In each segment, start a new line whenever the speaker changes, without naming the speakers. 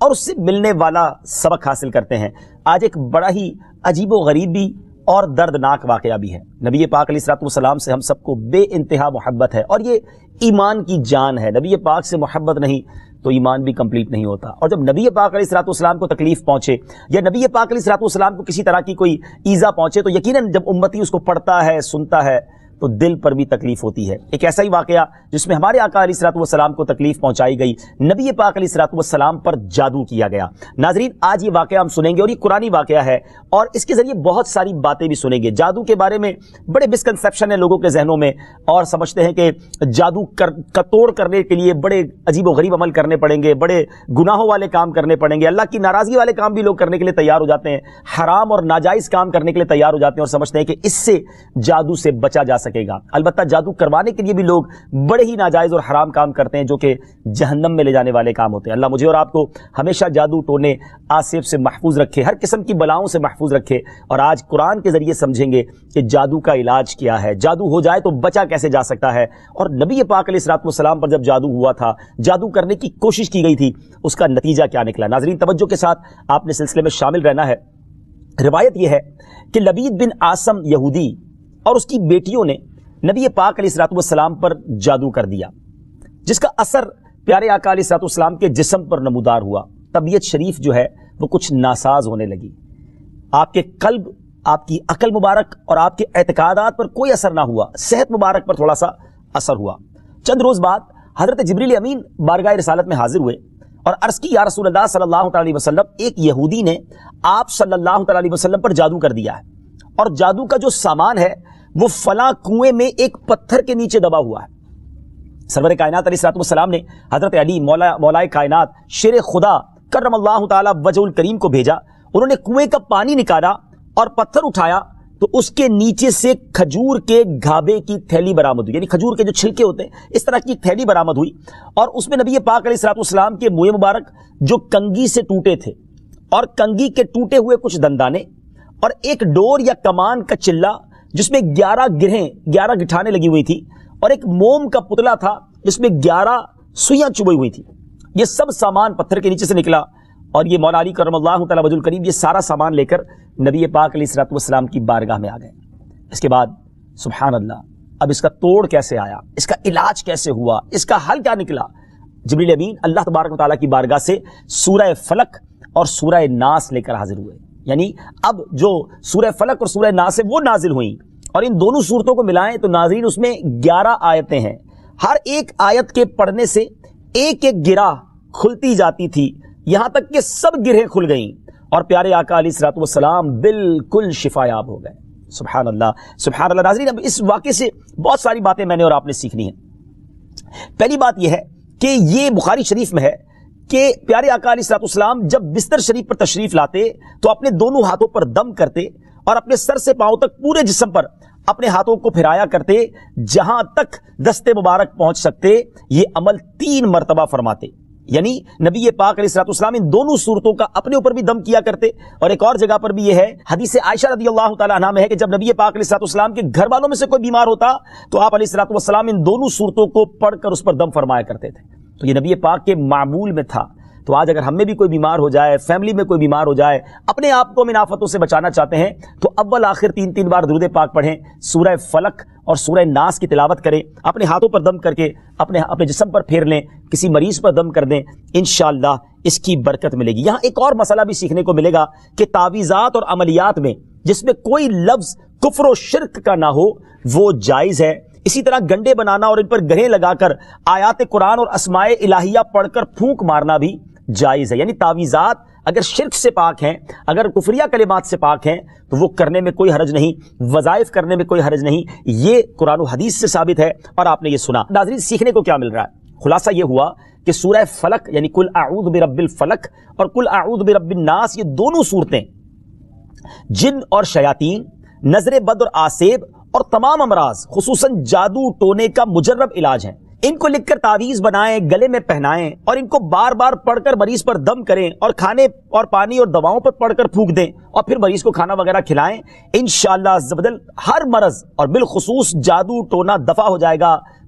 اور اس سے ملنے والا سبق حاصل کرتے ہیں۔ آج ایک بڑا ہی عجیب و غریب بھی اور دردناک واقعہ بھی ہے۔ نبی پاک علیہ الصلوۃ والسلام سے ہم سب کو بے انتہا محبت ہے اور یہ ایمان کی جان ہے۔ نبی پاک سے محبت نہیں تو ایمان بھی کمپلیٹ نہیں ہوتا۔ اور جب نبی پاک علیہ الصلوۃ والسلام کو تکلیف پہنچے یا نبی پاک علیہ الصلوۃ والسلام کو کسی طرح کی کوئی ایذا پہنچے تو یقیناً جب امتی اس کو پڑھتا ہے، سنتا ہے تو دل پر بھی تکلیف ہوتی ہے۔ ایک ایسا ہی واقعہ جس میں ہمارے آقا علیہ الصلوۃ والسلام کو تکلیف پہنچائی گئی، نبی پاک علیہ الصلوۃ والسلام پر جادو کیا گیا۔ ناظرین، آج یہ واقعہ ہم سنیں گے اور یہ قرآنی واقعہ ہے اور اس کے ذریعے بہت ساری باتیں بھی سنیں گے۔ جادو کے بارے میں بڑے مسکنسیپشن ہیں لوگوں کے ذہنوں میں اور سمجھتے ہیں کہ جادو کا توڑ کرنے کے لیے بڑے عجیب و غریب عمل کرنے پڑیں گے، بڑے گناہوں والے کام کرنے پڑیں گے، اللہ کی ناراضگی والے کام بھی لوگ کرنے کے لیے تیار ہو جاتے ہیں، حرام اور ناجائز کام کرنے کے لیے تیار ہو جاتے ہیں اور سمجھتے ہیں کہ اس سے جادو سے بچا جا سکے گا۔ البتہ جادو کروانے کے لیے بھی لوگ بڑے ہی ناجائز اور حرام کام کرتے ہیں جو کہ جہنم میں لے جانے والے کام ہوتے ہیں۔ اللہ مجھے اور آپ کو ہمیشہ جادو ٹونے آصف سے محفوظ رکھے، ہر قسم کی بلاؤں سے محفوظ رکھے۔ اور آج قرآن کے ذریعے سمجھیں گے کہ جادو کا علاج کیا ہے، جادو ہو جائے تو بچا کیسے جا سکتا ہے، اور نبی پاک علیہ الصلوۃ والسلام پر جب جادو ہوا تھا، جادو کرنے کی کوشش کی گئی تھی، اس کا نتیجہ کیا نکلا۔ ناظرین توجہ کے ساتھ آپ نے سلسلے میں شامل رہنا ہے۔ روایت یہ ہے کہ لبید بن عاصم یہودی اور اس کی بیٹیوں نے نبی پاک علیہ الصلوۃ والسلام پر جادو کر دیا، جس کا اثر پیارے آقا علیہ الصلوۃ والسلام کے جسم پر نمودار ہوا۔ طبیعت شریف جو ہے وہ کچھ ناساز ہونے لگی، آپ کے قلب، آپ کی عقل مبارک اور آپ کے اعتقادات پر کوئی اثر نہ ہوا، صحت مبارک پر تھوڑا سا اثر ہوا۔ چند روز بعد حضرت جبریل امین بارگاہ رسالت میں حاضر ہوئے اور عرض کی، یا رسول اللہ صلی اللہ تعالی وسلم، ایک یہودی نے آپ صلی اللہ تعالی وسلم پر جادو کر دیا ہے اور جادو کا جو سامان ہے وہ فلاں کنویں میں ایک پتھر کے نیچے دبا ہوا ہے۔ سرور کائنات علیہ الصلوۃ والسلام نے حضرت علی مولائے کائنات شیر خدا کرم اللہ تعالی وجہ الکریم کو بھیجا۔ انہوں نے کنویں کا پانی نکالا اور پتھر اٹھایا تو اس کے نیچے سے کھجور کے گھابے کی تھیلی برآمد ہوئی، یعنی کھجور کے جو چھلکے ہوتے ہیں اس طرح کی تھیلی برآمد ہوئی، اور اس میں نبی پاک علیہ الصلوۃ والسلام کے منہ مبارک جو کنگھی سے ٹوٹے تھے اور کنگھی کے ٹوٹے ہوئے کچھ دندانے اور ایک ڈور یا کمان کا چلہ جس میں 11 گٹھانے لگی ہوئی تھی، اور ایک موم کا پتلا تھا جس میں 11 سوئیاں چبھی ہوئی تھی، یہ سب سامان پتھر کے نیچے سے نکلا۔ اور یہ مولا علی کرم اللہ تعالی وجہ الکریم یہ سارا سامان لے کر نبی پاک علیہ الصلوۃ والسلام کی بارگاہ میں آ گئے۔ اس کے بعد سبحان اللہ، اب اس کا توڑ کیسے آیا، اس کا علاج کیسے ہوا، اس کا حل کیا نکلا؟ جبریل امین اللہ تبارک و تعالیٰ کی بارگاہ سے سورہ فلق اور سورہ ناس لے کر حاضر ہوئے، یعنی اب جو سورہ فلق اور سورہ ناس ہے وہ نازل ہوئیں، اور ان دونوں صورتوں کو ملائیں تو ناظرین اس میں 11 آیتیں ہیں، ہر ایک آیت کے پڑھنے سے ایک ایک گرہ کھلتی جاتی تھی، یہاں تک کہ سب گرہیں کھل گئیں اور پیارے آقا علیہ الصلوۃ والسلام بالکل شفا یاب ہو گئے۔ سبحان اللہ سبحان اللہ۔ ناظرین اب اس واقعے سے بہت ساری باتیں میں نے اور آپ نے سیکھنی ہیں۔ پہلی بات یہ ہے کہ یہ بخاری شریف میں ہے کہ پیارے آقا علیہ الصلوۃ والسلام جب بستر شریف پر تشریف لاتے تو اپنے دونوں ہاتھوں پر دم کرتے اور اپنے سر سے پاؤں تک پورے جسم پر اپنے ہاتھوں کو پھرایا کرتے، جہاں تک دست مبارک پہنچ سکتے یہ عمل 3 مرتبہ فرماتے، یعنی نبی پاک علیہ الصلوۃ والسلام ان دونوں صورتوں کا اپنے اوپر بھی دم کیا کرتے۔ اور ایک اور جگہ پر بھی یہ ہے، حدیث عائشہ رضی اللہ تعالیٰ عنہا میں ہے کہ جب نبی پاک علیہ الصلوۃ والسلام کے گھر والوں میں سے کوئی بیمار ہوتا تو آپ علیہ الصلوۃ والسلام ان دونوں صورتوں کو پڑھ کر اس پر دم فرمایا کرتے تھے۔ تو یہ نبی پاک کے معمول میں تھا۔ تو آج اگر ہم میں بھی کوئی بیمار ہو جائے، فیملی میں کوئی بیمار ہو جائے، اپنے آپ کو ہم ان آفتوں سے بچانا چاہتے ہیں تو اول آخر 3 بار درود پاک پڑھیں، سورہ فلق اور سورہ ناس کی تلاوت کریں، اپنے ہاتھوں پر دم کر کے اپنے جسم پر پھیر لیں، کسی مریض پر دم کر دیں، انشاءاللہ اس کی برکت ملے گی۔ یہاں ایک اور مسئلہ بھی سیکھنے کو ملے گا کہ تعویذات اور عملیات میں جس میں کوئی لفظ کفر و شرک کا نہ ہو وہ جائز ہے۔ اسی طرح گنڈے بنانا اور ان پر گرہیں لگا کر آیات قرآن اور اسماء الہیہ پڑھ کر پھونک مارنا بھی جائز ہے، یعنی تعویذات اگر شرک سے پاک ہیں، اگر کفریہ کلمات سے پاک ہیں تو وہ کرنے میں کوئی حرج نہیں، وظائف کرنے میں کوئی حرج نہیں، یہ قرآن و حدیث سے ثابت ہے اور آپ نے یہ سنا۔ ناظرین سیکھنے کو کیا مل رہا ہے؟ خلاصہ یہ ہوا کہ سورہ فلق یعنی قل اعوذ برب الفلق اور قل اعوذ برب الناس، یہ دونوں صورتیں جن اور شیاطین، نظر بد اور آسیب اور تمام امراض خصوصاً جادو ٹونے کا مجرب علاج ہیں۔ ان کو لکھ کر تعویذ بنائیں، گلے میں پہنائیں اور ان کو بار بار پڑھ کر مریض پر دم کریں اور کھانے اور پانی اور دواؤں پر پڑھ کر پھونک دیں اور پھر مریض کو کھانا وغیرہ کھلائیں، انشاءاللہ عز و جل ہر مرض اور بالخصوص جادو ٹونا دفع ہو جائے گا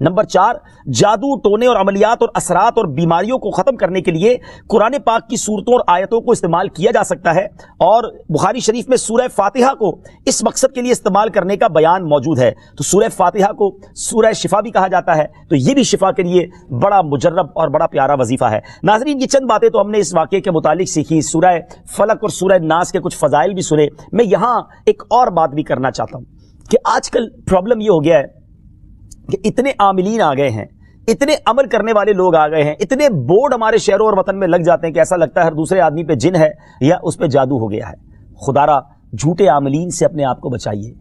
نمبر 4، جادو ٹونے اور عملیات اور اثرات اور بیماریوں کو ختم کرنے کے لیے قرآن پاک کی صورتوں اور آیتوں کو استعمال کیا جا سکتا ہے، اور بخاری شریف میں سورہ فاتحہ کو اس مقصد کے لیے استعمال کرنے کا بیان موجود ہے۔ تو سورہ فاتحہ کو سورہ شفا بھی کہا جاتا ہے، تو یہ بھی شفا کے لیے بڑا مجرب اور بڑا پیارا وظیفہ ہے۔ ناظرین، یہ چند باتیں تو ہم نے اس واقعے کے متعلق سیکھی، سورہ فلق اور سورہ ناس کے کچھ فضائل بھی سنے۔ میں یہاں ایک اور بات بھی کرنا چاہتا ہوں کہ آج کل پرابلم یہ ہو گیا ہے کہ اتنے عاملین آ گئے ہیں، اتنے عمل کرنے والے لوگ آ گئے ہیں، اتنے بورڈ ہمارے شہروں اور وطن میں لگ جاتے ہیں کہ ایسا لگتا ہے ہر دوسرے آدمی پہ جن ہے یا اس پہ جادو ہو گیا ہے۔ خدا را جھوٹے عاملین سے اپنے آپ کو بچائیے۔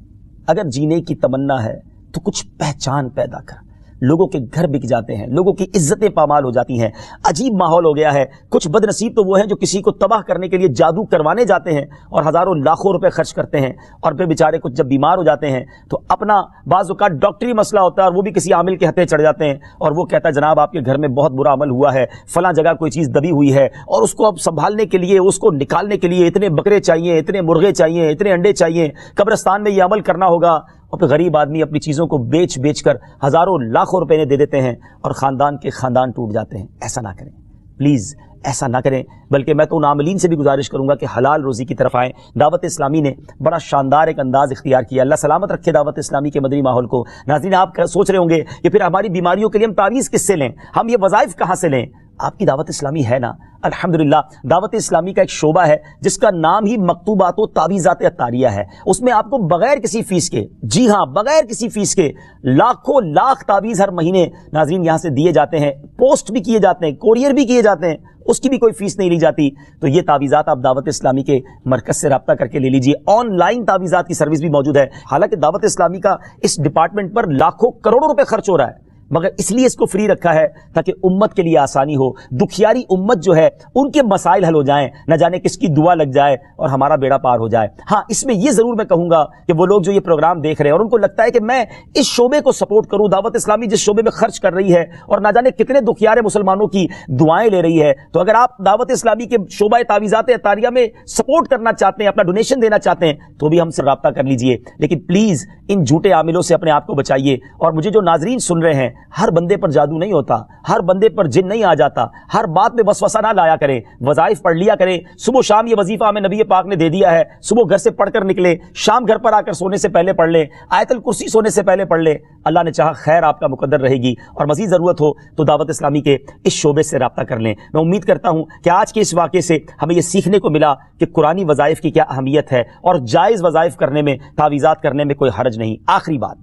اگر جینے کی تمنا ہے تو کچھ پہچان پیدا کر۔ لوگوں کے گھر بک جاتے ہیں، لوگوں کی عزتیں پامال ہو جاتی ہیں، عجیب ماحول ہو گیا ہے۔ کچھ بد نصیب تو وہ ہیں جو کسی کو تباہ کرنے کے لیے جادو کروانے جاتے ہیں اور ہزاروں لاکھوں روپے خرچ کرتے ہیں، اور پھر بیچارے کچھ جب بیمار ہو جاتے ہیں تو اپنا بعض اوقات ڈاکٹری مسئلہ ہوتا ہے اور وہ بھی کسی عامل کے ہتھے چڑھ جاتے ہیں، اور وہ کہتا ہے جناب آپ کے گھر میں بہت برا عمل ہوا ہے، فلاں جگہ کوئی چیز دبی ہوئی ہے، اور اس کو اب سنبھالنے کے لیے، اس کو نکالنے کے لیے اتنے بکرے چاہیے، اتنے مرغے چاہیے، اتنے انڈے چاہیے، قبرستان میں یہ عمل کرنا ہوگا، اور پھر غریب آدمی اپنی چیزوں کو بیچ بیچ کر ہزاروں لاکھوں روپے دے دیتے ہیں اور خاندان کے خاندان ٹوٹ جاتے ہیں۔ ایسا نہ کریں پلیز، ایسا نہ کریں، بلکہ میں تو ان عاملین سے بھی گزارش کروں گا کہ حلال روزی کی طرف آئیں۔ دعوت اسلامی نے بڑا شاندار ایک انداز اختیار کیا، اللہ سلامت رکھے دعوت اسلامی کے مدنی ماحول کو۔ ناظرین، آپ سوچ رہے ہوں گے کہ پھر ہماری بیماریوں کے لیے ہم تعویذ کس سے لیں، ہم یہ وظائف کہاں سے لیں؟ آپ کی دعوت اسلامی ہے نا، الحمدللہ دعوت اسلامی کا ایک شعبہ ہے جس کا نام ہی مکتوبات و تعویذات عطاریہ ہے۔ اس میں آپ کو بغیر کسی فیس کے، جی ہاں بغیر کسی فیس کے، لاکھوں لاکھ تعویذ ہر مہینے ناظرین یہاں سے دیے جاتے ہیں، پوسٹ بھی کیے جاتے ہیں، کوریئر بھی کیے جاتے ہیں، اس کی بھی کوئی فیس نہیں لی جاتی۔ تو یہ تعویذات آپ دعوت اسلامی کے مرکز سے رابطہ کر کے لے لیجئے۔ آن لائن تعویذات کی سروس بھی موجود ہے۔ حالانکہ دعوت اسلامی کا اس ڈپارٹمنٹ پر لاکھوں کروڑوں روپے خرچ ہو رہا ہے، مگر اس لیے اس کو فری رکھا ہے تاکہ امت کے لیے آسانی ہو، دکھیاری امت جو ہے ان کے مسائل حل ہو جائیں، نہ جانے کس کی دعا لگ جائے اور ہمارا بیڑا پار ہو جائے۔ ہاں، اس میں یہ ضرور میں کہوں گا کہ وہ لوگ جو یہ پروگرام دیکھ رہے ہیں اور ان کو لگتا ہے کہ میں اس شعبے کو سپورٹ کروں، دعوت اسلامی جس شعبے میں خرچ کر رہی ہے اور نہ جانے کتنے دکھیارے مسلمانوں کی دعائیں لے رہی ہے، تو اگر آپ دعوت اسلامی کے شعبہ تعویذات عطاریہ میں سپورٹ کرنا چاہتے ہیں، اپنا ڈونیشن دینا چاہتے ہیں، تو بھی ہم سے رابطہ کر لیجئے۔ لیکن پلیز ان جھوٹے عاملوں سے اپنے آپ کو بچائیے۔ اور مجھے جو ناظرین سن رہے ہیں، ہر بندے پر جادو نہیں ہوتا، ہر بندے پر جن نہیں آ جاتا، ہر بات میں وسوسہ نہ لایا کریں، وظائف پڑھ لیا کریں۔ صبح شام یہ وظیفہ ہمیں نبی پاک نے دے دیا ہے، صبح گھر سے پڑھ کر نکلے، شام گھر پر آ کر سونے سے پہلے پڑھ لیں، آیت الکرسی سونے سے پہلے پڑھ لیں، اللہ نے چاہا خیر آپ کا مقدر رہے گی۔ اور مزید ضرورت ہو تو دعوت اسلامی کے اس شعبے سے رابطہ کر لیں۔ میں امید کرتا ہوں کہ آج کے اس واقعے سے ہمیں یہ سیکھنے کو ملا کہ قرآنی وظائف کی کیا اہمیت ہے اور جائز وظائف کرنے میں، تعویذات کرنے میں کوئی حرج نہیں۔ آخری بات،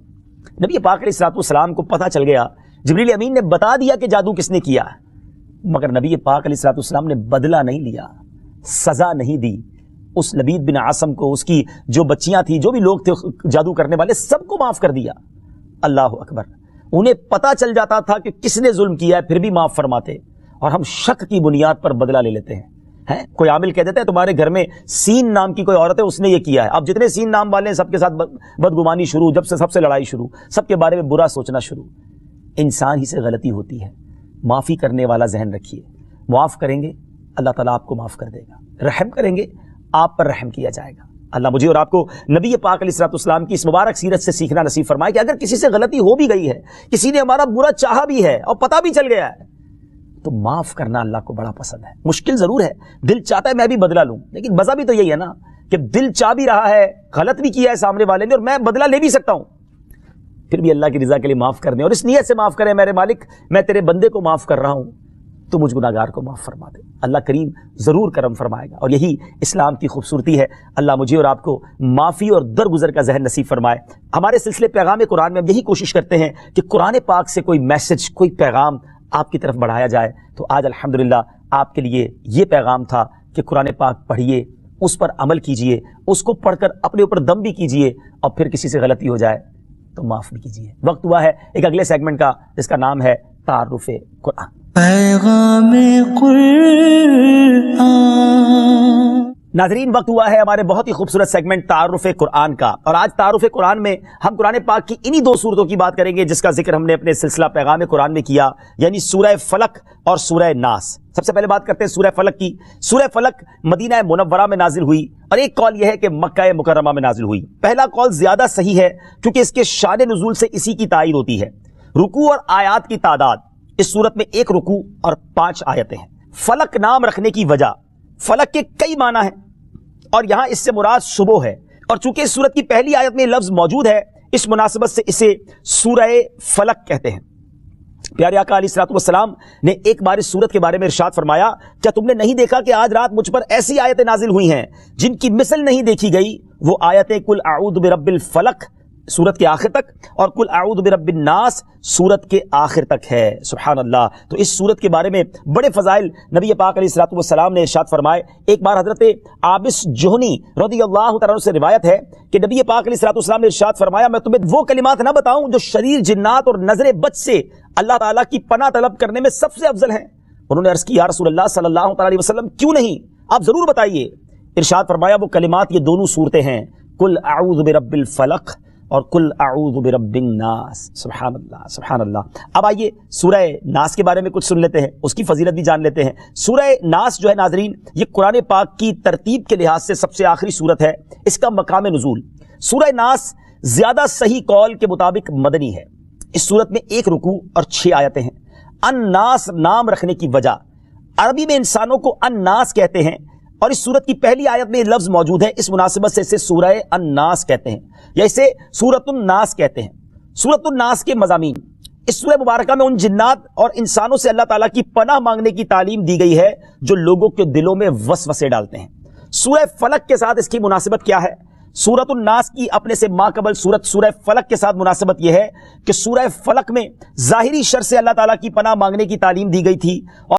نبی پاک علیہ الصلوۃ والسلام کو پتہ چل گیا، جبریل امین نے بتا دیا کہ جادو کس نے کیا، مگر نبی پاک علیہ الصلوۃ والسلام نے بدلہ نہیں لیا، سزا نہیں دی۔ اس لبید بن عاصم کو، اس کی جو بچیاں تھیں، جو بھی لوگ تھے جادو کرنے والے، سب کو معاف کر دیا۔ اللہ اکبر! انہیں پتہ چل جاتا تھا کہ کس نے ظلم کیا ہے، پھر بھی معاف فرماتے، اور ہم شک کی بنیاد پر بدلہ لے لیتے ہیں۔ کوئی عامل کہہ دیتا ہے تمہارے گھر میں سین نام کی کوئی عورت ہے، اس نے یہ کیا ہے، اب جتنے سین نام والے ہیں سب کے ساتھ بدگمانی شروع، جب سے سب سے لڑائی شروع، سب کے بارے میں برا سوچنا شروع۔ انسان ہی سے غلطی ہوتی ہے، معافی کرنے والا ذہن رکھیے، معاف کریں گے اللہ تعالیٰ آپ کو معاف کر دے گا، رحم کریں گے آپ پر رحم کیا جائے گا۔ اللہ مجھے اور آپ کو نبی پاک علیہ الصلوۃ والسلام کی اس مبارک سیرت سے سیکھنا نصیب فرمائے کہ اگر کسی سے غلطی ہو بھی گئی ہے، کسی نے ہمارا برا چاہا بھی ہے اور پتہ بھی چل گیا ہے، تو معاف کرنا اللہ کو بڑا پسند ہے۔ مشکل ضرور ہے، دل چاہتا ہے میں بھی بدلہ لوں، لیکن مزہ بھی تو یہی ہے نا کہ دل چاہ بھی رہا ہے، غلط بھی کیا ہے سامنے والے نے، اور میں بدلہ لے بھی سکتا ہوں، پھر بھی اللہ کی رضا کے لیے معاف کرنے اور اس نیت سے معاف کریں، میرے مالک میں تیرے بندے کو معاف کر رہا ہوں، تو مجھ گناہگار کو معاف فرما دے۔ اللہ کریم ضرور کرم فرمائے گا، اور یہی اسلام کی خوبصورتی ہے۔ اللہ مجھے اور آپ کو معافی اور درگزر کا ذہن نصیب فرمائے۔ ہمارے سلسلے پیغام قرآن میں ہم یہی کوشش کرتے ہیں کہ قرآن پاک سے کوئی میسج، کوئی پیغام آپ کی طرف بڑھایا جائے۔ تو آج الحمدللہ آپ کے لیے یہ پیغام تھا کہ قرآن پاک پڑھیے، اس پر عمل کیجئے، اس کو پڑھ کر اپنے اوپر دم بھی کیجئے، اور پھر کسی سے غلطی ہو جائے تو معاف بھی کیجئے۔ وقت ہوا ہے ایک اگلے سیگمنٹ کا جس کا نام ہے تعارف قرآن۔
پیغام قرآن۔
ناظرین، وقت ہوا ہے ہمارے بہت ہی خوبصورت سیگمنٹ تعارف قرآن کا، اور آج تعارف قرآن میں ہم قرآن پاک کی انہی دو صورتوں کی بات کریں گے جس کا ذکر ہم نے اپنے سلسلہ پیغام قرآن میں کیا، یعنی سورہ فلق اور سورہ ناس۔ سب سے پہلے بات کرتے ہیں سورہ فلق کی۔ سورہ فلق مدینہ منورہ میں نازل ہوئی، اور ایک قول یہ ہے کہ مکہ مکرمہ میں نازل ہوئی۔ پہلا قول زیادہ صحیح ہے کیونکہ اس کے شان نزول سے اسی کی تائید ہوتی ہے۔ رکوع اور آیات کی تعداد اس صورت میں 1 رکوع اور 5 آیتیں ہیں۔ فلک نام رکھنے کی وجہ، فلک کے کئی معنی ہیں اور یہاں اس سے مراد صبح ہے، اور چونکہ اس صورت کی پہلی آیت میں لفظ موجود ہے اس مناسبت سے اسے سورہ فلک کہتے ہیں۔ پیارے آقا علیہ الصلوۃ والسلام نے ایک بار اس سورت کے بارے میں ارشاد فرمایا، کیا تم نے نہیں دیکھا کہ آج رات مجھ پر ایسی آیتیں نازل ہوئی ہیں جن کی مثل نہیں دیکھی گئی؟ وہ آیتیں قل اعوذ برب الفلق سورت کے آخر تک اور قل اعوذ برب الناس سورت کے آخر تک ہے۔ سبحان اللہ۔ تو اس سورت کے بارے میں بڑے فضائل نبی پاک علیہ الصلوۃ والسلام نے ارشاد فرمائے۔ ایک بار حضرت عابس جہنی رضی اللہ تعالیٰ عنہ سے روایت ہے کہ نبی پاک علیہ الصلوۃ والسلام نے ارشاد فرمایا، میں تمہیں وہ کلمات نہ بتاؤں جو شریر جنات اور نظر بد سے اللہ تعالیٰ کی پناہ طلب کرنے میں سب سے افضل ہیں؟ انہوں نے عرض کی، یا رسول اللہ صلی اللہ تعالیٰ علیہ وسلم کیوں نہیں، آپ ضرور بتائیے۔ ارشاد فرمایا وہ کلمات یہ دونوں صورتیں ہیں، قل اعوذ برب الفلق اور قل اعوذ برب الناس۔ سبحان اللہ سبحان اللہ۔ اب آئیے سورہ ناس کے بارے میں کچھ سن لیتے ہیں، اس کی فضیلت بھی جان لیتے ہیں۔ سورہ ناس جو ہے ناظرین، یہ قرآن پاک کی ترتیب کے لحاظ سے سب سے آخری سورت ہے۔ اس کا مقام نزول سورہ ناس زیادہ صحیح قول کے مطابق مدنی ہے۔ اس سورت میں 1 رکوع اور 6 آیتیں ہیں۔ الناس نام رکھنے کی وجہ، عربی میں انسانوں کو الناس کہتے ہیں اور اس سورت کی پہلی آیت میں یہ لفظ موجود ہے، اس مناسبت سے اسے سورہ الناس کہتے ہیں یا اسے سورۃ الناس کہتے ہیں۔ سورۃ الناس کے مضامین، اس سورہ مبارکہ میں ان جنات اور انسانوں سے اللہ تعالیٰ کی پناہ مانگنے کی تعلیم دی گئی ہے جو لوگوں کے دلوں میں وسوسے ڈالتے ہیں۔ سورہ فلق کے ساتھ اس کی مناسبت کیا ہے؟ سورۃ الناس کی اپنے سے ماقبل سورت سورہ فلق کے ساتھ مناسبت یہ ہے کہ سورہ فلق میں ظاہری شر سے اللہ تعالیٰ کی پناہ مانگنے کی تعلیم دی گئی تھی اور